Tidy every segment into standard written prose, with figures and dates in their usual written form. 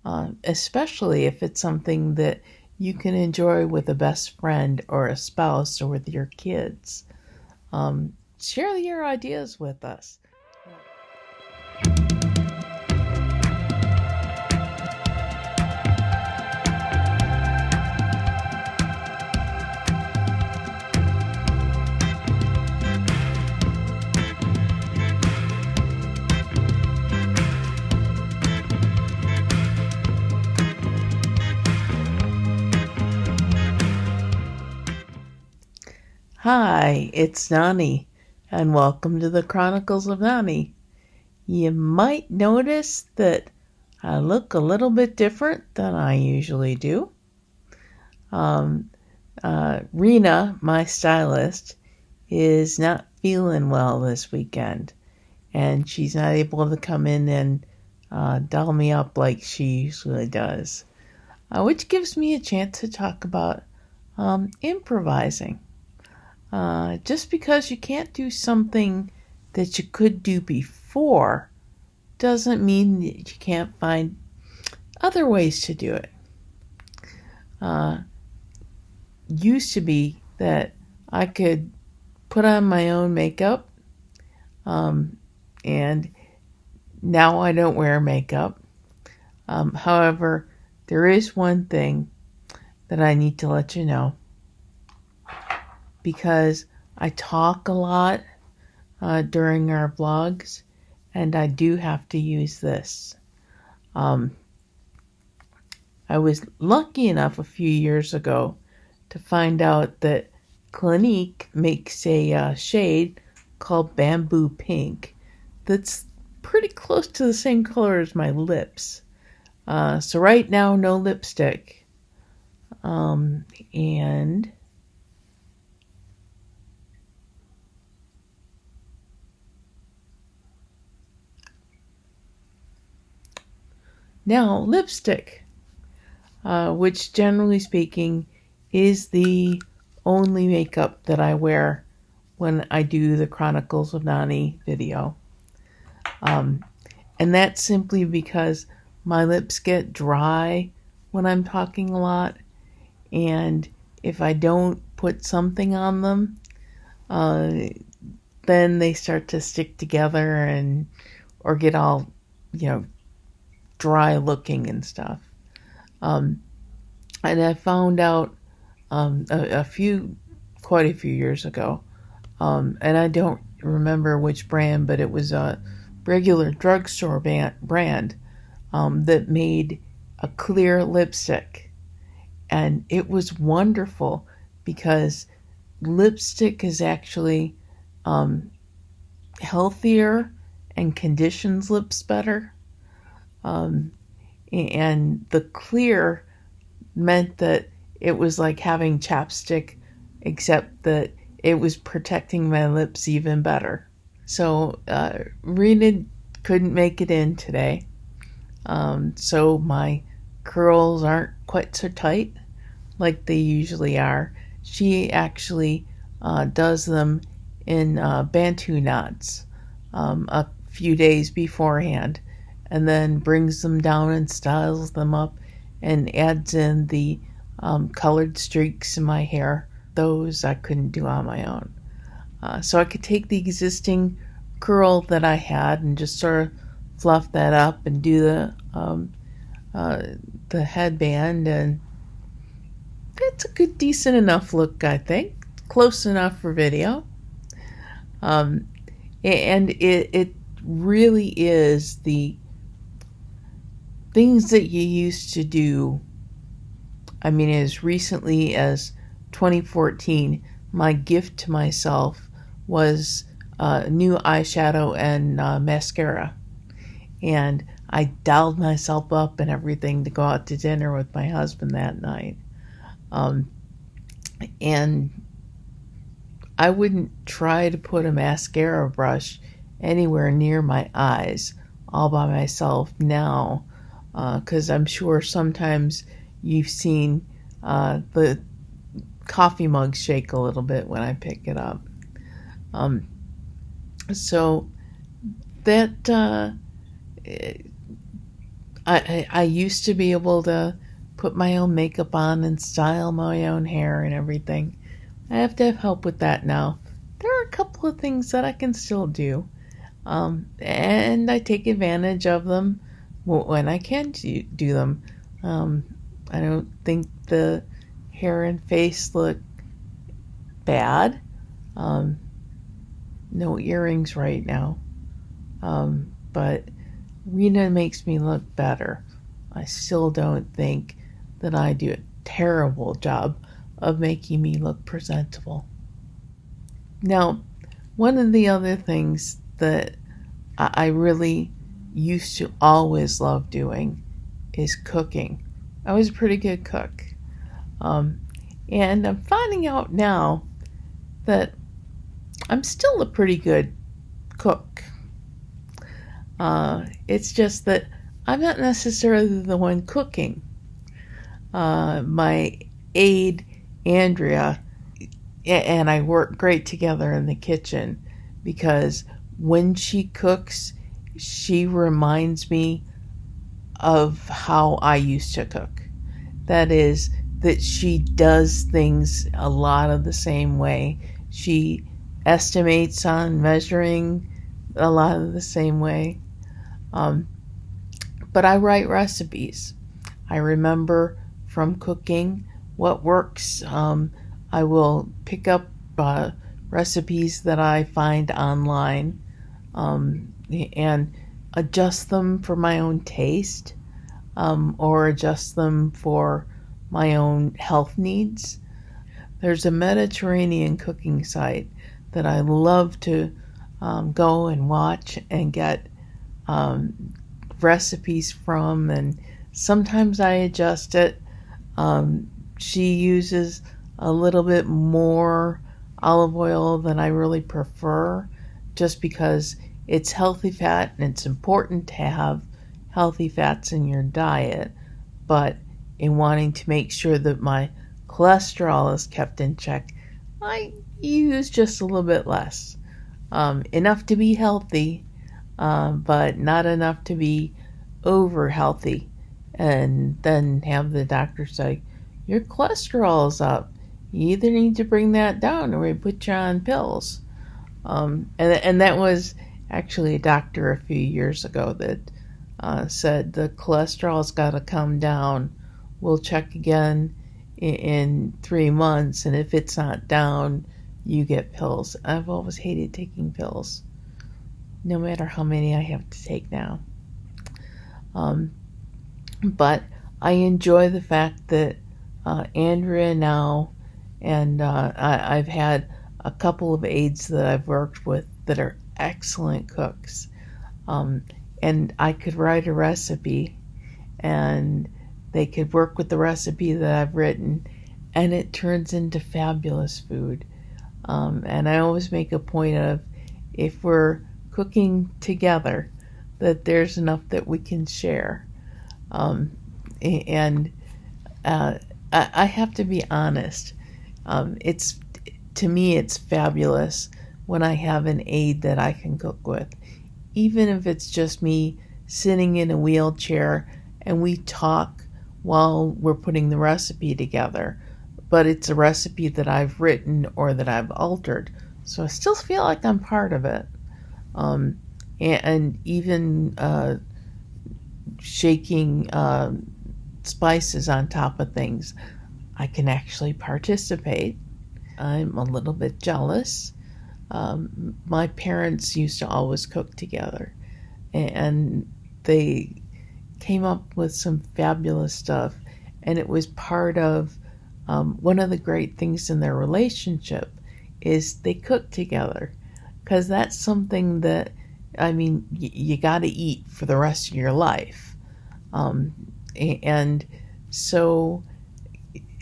especially if it's something that you can enjoy with a best friend or a spouse or with your kids. Share your ideas with us. Hi, it's Nani, and welcome to the Chronicles of Nani. You might notice that I look a little bit different than I usually do. Rena, my stylist, is not feeling well this weekend, and she's not able to come in and doll me up like she usually does, which gives me a chance to talk about improvising. Just because you can't do something that you could do before doesn't mean that you can't find other ways to do it. Used to be that I could put on my own makeup, and now I don't wear makeup. However, there is one thing that I need to let you know, because I talk a lot during our vlogs, and I do have to use this. I was lucky enough a few years ago to find out that Clinique makes a shade called Bamboo Pink that's pretty close to the same color as my lips. So right now, no lipstick. And now lipstick, which generally speaking is the only makeup that I wear when I do the Chronicles of Nani video. And that's simply because my lips get dry when I'm talking a lot, and if I don't put something on them, then they start to stick together and or get all, dry looking and stuff. And I found out quite a few years ago, and I don't remember which brand, but it was a regular drugstore brand that made a clear lipstick. And it was wonderful because lipstick is actually healthier and conditions lips better. And the clear meant that it was like having chapstick, except that it was protecting my lips even better. So Rena couldn't make it in today, so my curls aren't quite so tight like they usually are. She actually does them in Bantu knots a few days beforehand, and then brings them down and styles them up and adds in the colored streaks in my hair. Those I couldn't do on my own. So I could take the existing curl that I had and just sort of fluff that up and do the headband, and it's a good, decent enough look, I think. Close enough for video. And it really is the things that you used to do. I mean, as recently as 2014, my gift to myself was new eyeshadow and mascara. And I dolled myself up and everything to go out to dinner with my husband that night. And I wouldn't try to put a mascara brush anywhere near my eyes all by myself now, because I'm sure sometimes you've seen the coffee mug shake a little bit when I pick it up. So that I used to be able to put my own makeup on and style my own hair and everything. I have to have help with that now. There are a couple of things that I can still do, and I take advantage of them when I can do them. I don't think the hair and face look bad. No earrings right now, but Rena makes me look better. I still don't think that I do a terrible job of making me look presentable. Now, one of the other things that I really used to always love doing is cooking. I was a pretty good cook. Um, and I'm finding out now that I'm still a pretty good cook. It's just that I'm not necessarily the one cooking. My aide, Andrea, and I work great together in the kitchen because when she cooks, she reminds me of how I used to cook. That is, that she does things a lot of the same way. She estimates on measuring a lot of the same way. But I write recipes. I remember from cooking what works. I will pick up recipes that I find online and adjust them for my own taste or adjust them for my own health needs. There's a Mediterranean cooking site that I love to go and watch and get recipes from, and sometimes I adjust it. She uses a little bit more olive oil than I really prefer, just because it's healthy fat and it's important to have healthy fats in your diet. But in wanting to make sure that my cholesterol is kept in check, I use just a little bit less. Enough to be healthy, but not enough to be over healthy. And then have the doctor say, your cholesterol is up. You either need to bring that down or we put you on pills. And that was actually a doctor a few years ago that said the cholesterol's got to come down. We'll check again in 3 months, and if it's not down, you get pills. I've always hated taking pills, no matter how many I have to take now. But I enjoy the fact that Andrea now, and I've had a couple of aides that I've worked with that are excellent cooks. And I could write a recipe, and they could work with the recipe that I've written, and it turns into fabulous food. And I always make a point of, if we're cooking together, that there's enough that we can share. And I have to be honest. To me, it's fabulous when I have an aide that I can cook with, even if it's just me sitting in a wheelchair and we talk while we're putting the recipe together. But it's a recipe that I've written or that I've altered, so I still feel like I'm part of it. And even shaking spices on top of things, I can actually participate. I'm a little bit jealous. My parents used to always cook together, and they came up with some fabulous stuff, and it was part of one of the great things in their relationship is they cook together, because that's something that, I mean, you got to eat for the rest of your life. And so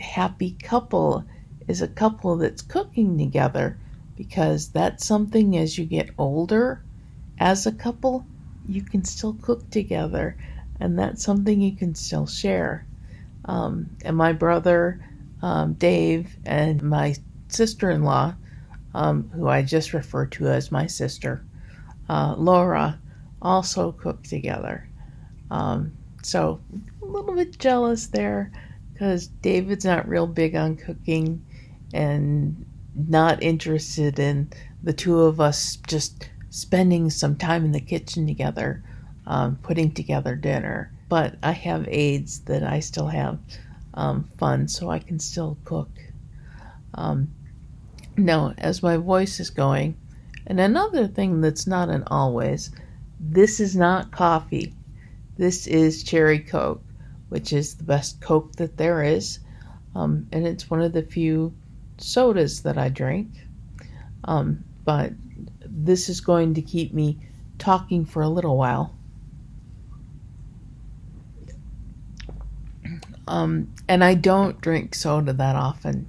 happy couple is a couple that's cooking together, because that's something, as you get older as a couple, you can still cook together, and that's something you can still share. And my brother Dave and my sister-in-law, who I just refer to as my sister, Laura, also cook together. So a little bit jealous there because David's not real big on cooking and not interested in the two of us just spending some time in the kitchen together, putting together dinner. But I have aides that I still have fun, so I can still cook. Now, as my voice is going, and another thing that's not an always, this is not coffee. This is cherry Coke, which is the best Coke that there is. And it's one of the few sodas that I drink. But this is going to keep me talking for a little while. And I don't drink soda that often.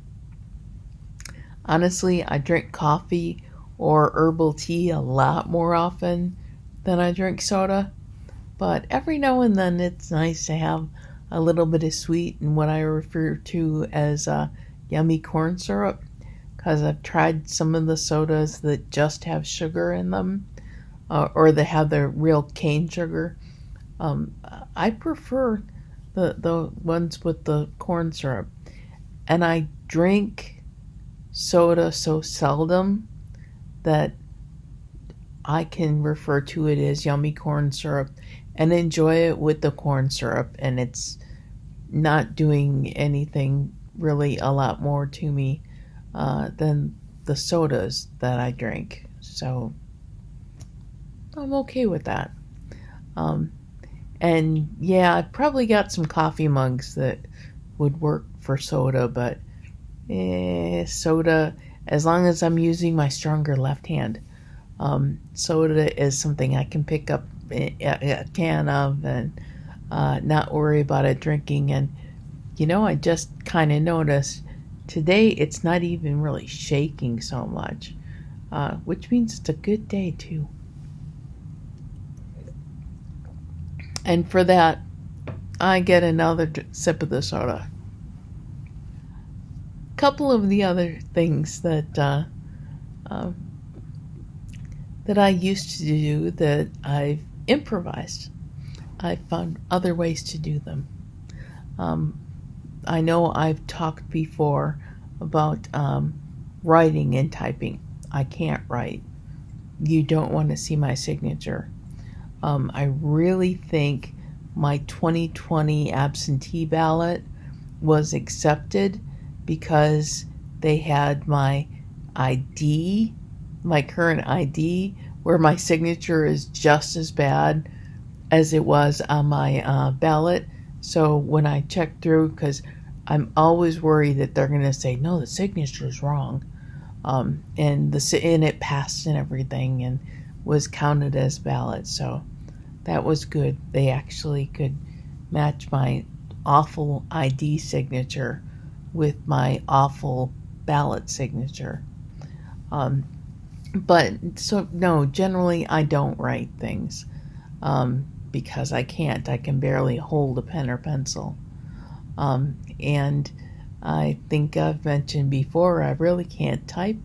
Honestly, I drink coffee or herbal tea a lot more often than I drink soda. But every now and then it's nice to have a little bit of sweet and what I refer to as yummy corn syrup, because I've tried some of the sodas that just have sugar in them, or that have the real cane sugar. I prefer the ones with the corn syrup, and I drink soda so seldom that I can refer to it as yummy corn syrup and enjoy it with the corn syrup, and it's not doing anything really a lot more to me than the sodas that I drink. So I'm okay with that. And yeah, I probably got some coffee mugs that would work for soda, but soda, as long as I'm using my stronger left hand, soda is something I can pick up a can of and not worry about it drinking. And I just kind of noticed today it's not even really shaking so much, which means it's a good day too. And for that, I get another sip of the soda. Couple of the other things that I used to do that I've improvised. I found other ways to do them. I know I've talked before about writing and typing. I can't write. You don't want to see my signature. I really think my 2020 absentee ballot was accepted because they had my ID, my current ID, where my signature is just as bad as it was on my ballot. So when I check through, because I'm always worried that they're going to say, no, the signature is wrong. And it passed and everything and was counted as ballot. So that was good. They actually could match my awful ID signature with my awful ballot signature. But so no, generally I don't write things because I can't. I can barely hold a pen or pencil. And I think I've mentioned before, I really can't type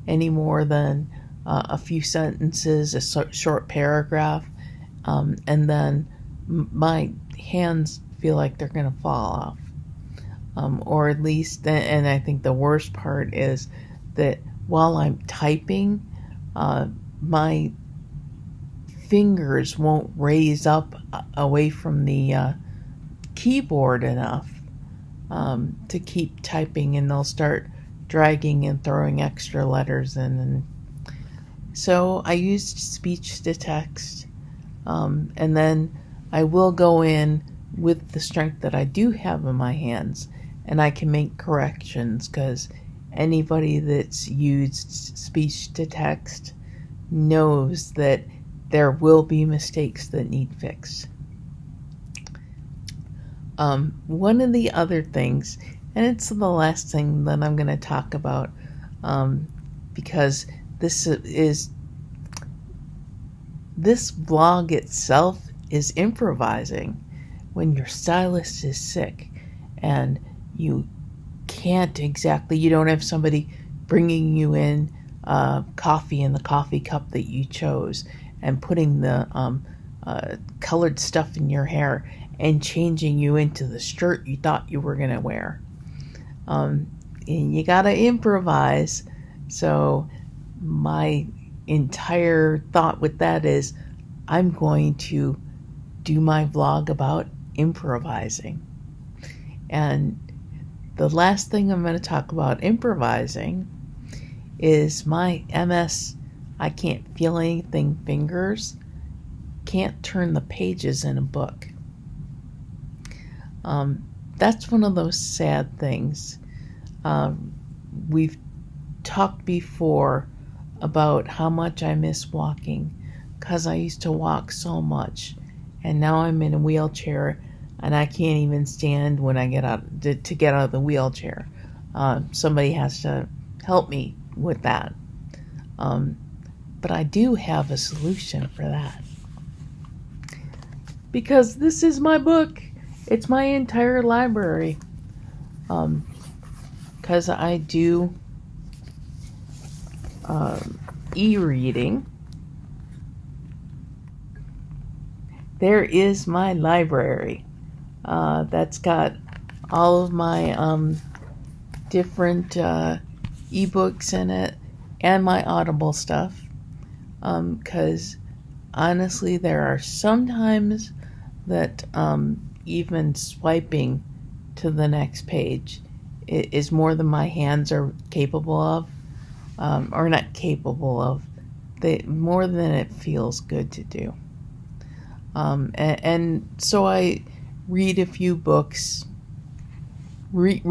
any more than a few sentences, a short paragraph, and then my hands feel like they're going to fall off. Or at least, and I think the worst part is that while I'm typing, my fingers won't raise up away from the keyboard enough to keep typing, and they'll start dragging and throwing extra letters in. And so I used speech to text, and then I will go in with the strength that I do have in my hands, and I can make corrections, because anybody that's used speech to text knows that there will be mistakes that need fixed. One of the other things, and it's the last thing that I'm going to talk about, because this vlog itself is improvising when your stylist is sick and you don't have somebody bringing you in coffee in the coffee cup that you chose and putting the colored stuff in your hair and changing you into the skirt you thought you were going to wear. And you got to improvise. So my entire thought with that is I'm going to do my vlog about improvising. And the last thing I'm going to talk about improvising is my MS, I can't feel anything fingers, can't turn the pages in a book. That's one of those sad things. We've talked before about how much I miss walking because I used to walk so much, and now I'm in a wheelchair and I can't even stand when I get out to get out of the wheelchair. Somebody has to help me with that. But I do have a solution for that. Because this is my book. It's my entire library. Because I do e-reading. There is my library. That's got all of my different ebooks in it and my Audible stuff. Because honestly, there are some times that even swiping to the next page is more than my hands are capable of, or not capable of, more than it feels good to do. And so I read a few books, by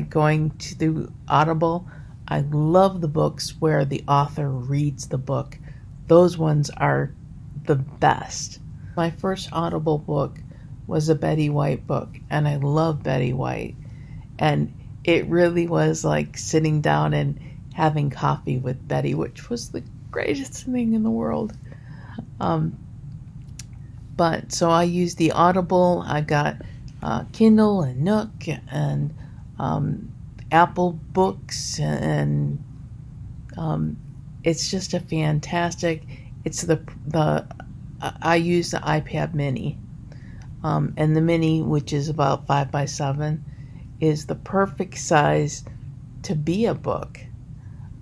going to the Audible. I love the books where the author reads the book. Those ones are the best. My first Audible book was a Betty White book, and I love Betty White. And it really was like sitting down and having coffee with Betty, which was the greatest thing in the world. But so I use the Audible. I got Kindle and Nook and Apple Books, and it's just a fantastic. It's I use the iPad Mini, and the Mini, which is about 5x7, is the perfect size to be a book,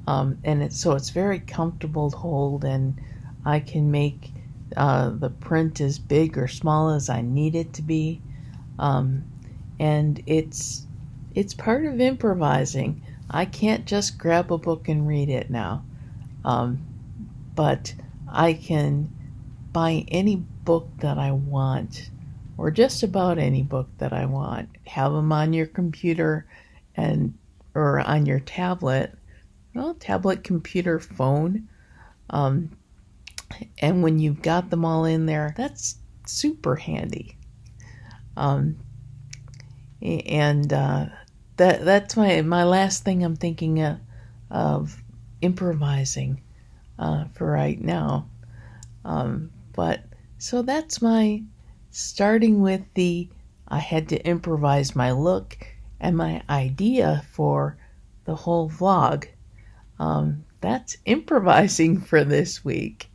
and it's very comfortable to hold, and I can make the print as big or small as I need it to be, and it's part of improvising. I can't just grab a book and read it now, but I can buy any book that I want, or just about any book that I want. Have them on your computer or on your tablet, tablet, computer, phone. And when you've got them all in there, that's super handy. That's my last thing I'm thinking of improvising for right now. But so that's my starting with I had to improvise my look and my idea for the whole vlog. That's improvising for this week.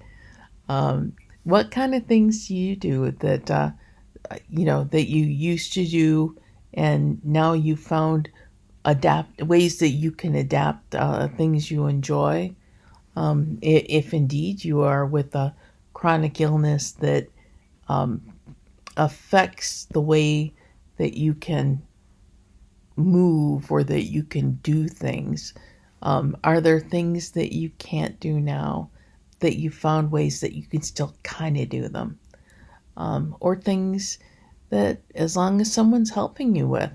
What kind of things do you do that that you used to do, and now you found ways that you can adapt things you enjoy? If indeed you are with a chronic illness that affects the way that you can move or that you can do things, are there things that you can't do now that you found ways that you can still kind of do them? Or things that, as long as someone's helping you with,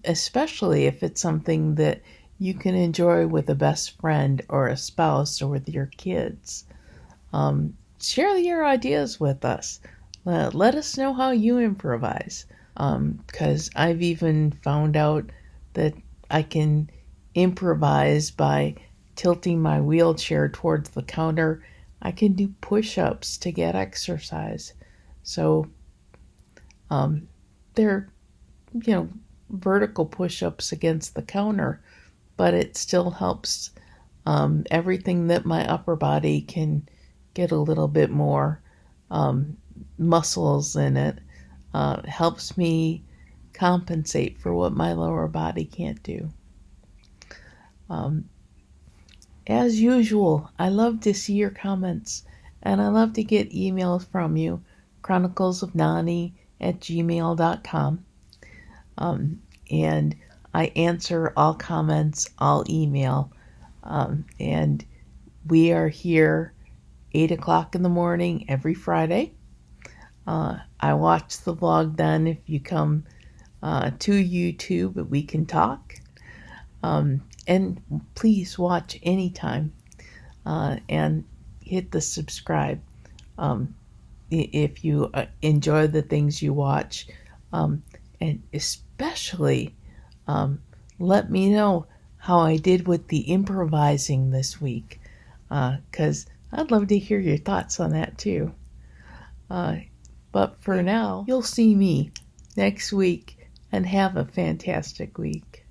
especially if it's something that you can enjoy with a best friend or a spouse or with your kids. Share your ideas with us. Let us know how you improvise. Because I've even found out that I can improvise by tilting my wheelchair towards the counter. I can do push-ups to get exercise. So they're, vertical push-ups against the counter, but it still helps everything that my upper body can get a little bit more muscles in it. Helps me compensate for what my lower body can't do. As usual, I love to see your comments, and I love to get emails from you, chroniclesofnani@gmail.com. And I answer all comments, all email. And we are here 8 o'clock in the morning every Friday. I watch the vlog then if you come to YouTube, we can talk. And please watch anytime and hit the subscribe if you enjoy the things you watch. And especially let me know how I did with the improvising this week, because I'd love to hear your thoughts on that too. But for now, you'll see me next week, and have a fantastic week.